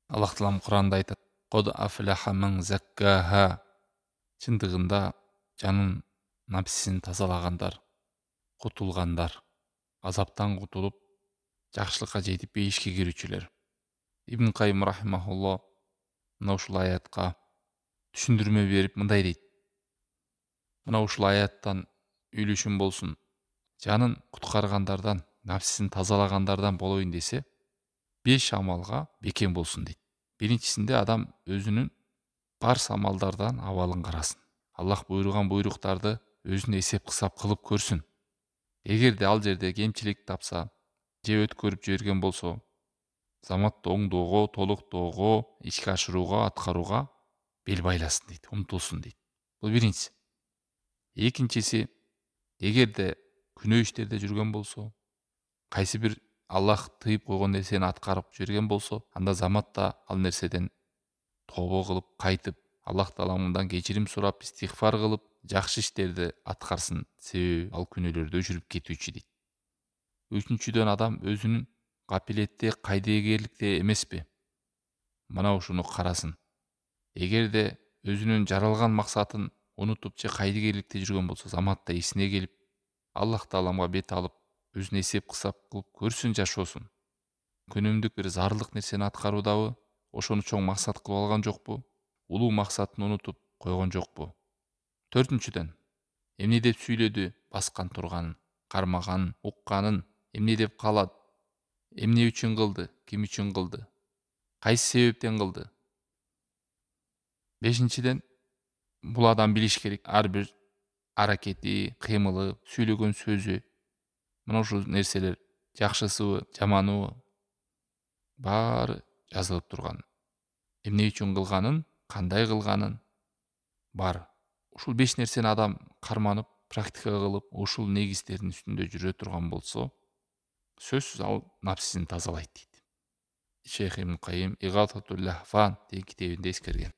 Аллах Таалам Құранда айтады: "Қод афлаха ман заккаха". Шындығында жанын, напсисин тазалағандар, құтылғандар, азаптан құтылып, жақсылыққа жетіп бейішке кирүүчүлөр. Ибн Кайым рахимахулло мына ушул аятка түшүндүрмө берип мындай дейт: мына ушул аяттан үйлүшүм болсун, жанын куткаргандардан, напсисин тазалагандардан болоюн десе, 5 амалга бекем болсун дейт. Биринчисинде адам өзүнүн барс амалдардан абалын карасын. Аллах буйруган буйруктарды өзүнө эсеп кысап кылып көрсүн. Эгерде ал жерде кемчилик тапса, же өткөрүп жиберген болсо, заматты оңдоого, толуктоого, ишке ашырууга, аткарууга бел байласын дейт, умтулсун дейт. Бул биринчиси. Экинчиси, эгерде күнөө иштерде жүргөн болсо, кайсы бир Аллах тыйып койгон нерсени аткарып жиберген болсо, анда заматта ал нерседен тобо кылып, кайтып, Аллах Тааламдан кечирим сурап, истигфар кылып, жакшы иштерди аткарсын, себеби ал күнөөлөрдө өчүрүп кетүүчү дейт. Үчүнчүдөн адам өзүнүн капилетте, кайдыгерликте эмеспи? Мына ушуну карасын. Эгерде өзүнүн жаралган максатын унутуп же кайдыгерликте жүргөн болсо, заматта эсине келип, Аллах Тааламга бет алып, өзүнө эсеп кысап кылып көрсүн, жашоосун. Күнүмдүк бир зарылдык нерсени аткаруудабы, ошону чоң максат кылып алган жокпу? Улуу максатын унутуп койгон жокпу? Төртүнчүдөн, эмне деп сүйлөдү, баскан турганын, кармаганын, укканын, эмне деп каалады, эмне үчүн кылды, ким үчүн кылды, кайсы себептен кылды? Бешинчиден, бул адам билиш керек, ар бир аракети, кыймылы, сүйлөгөн сөзү, мына ушул нерселер жакшысыбы, жаманыбы баары жазылып турган. Эмне үчүн кылганын, кандай кылганын бар. Ушул 5 нерсени адам карманып, практика кылып, ушул негиздердин үстүндө жүрө турган болсо, сөзсүз ал напсисин тазалайт дейт. Шейх Ибн Кайым Игататул Лахфан деген китебинде эскерген.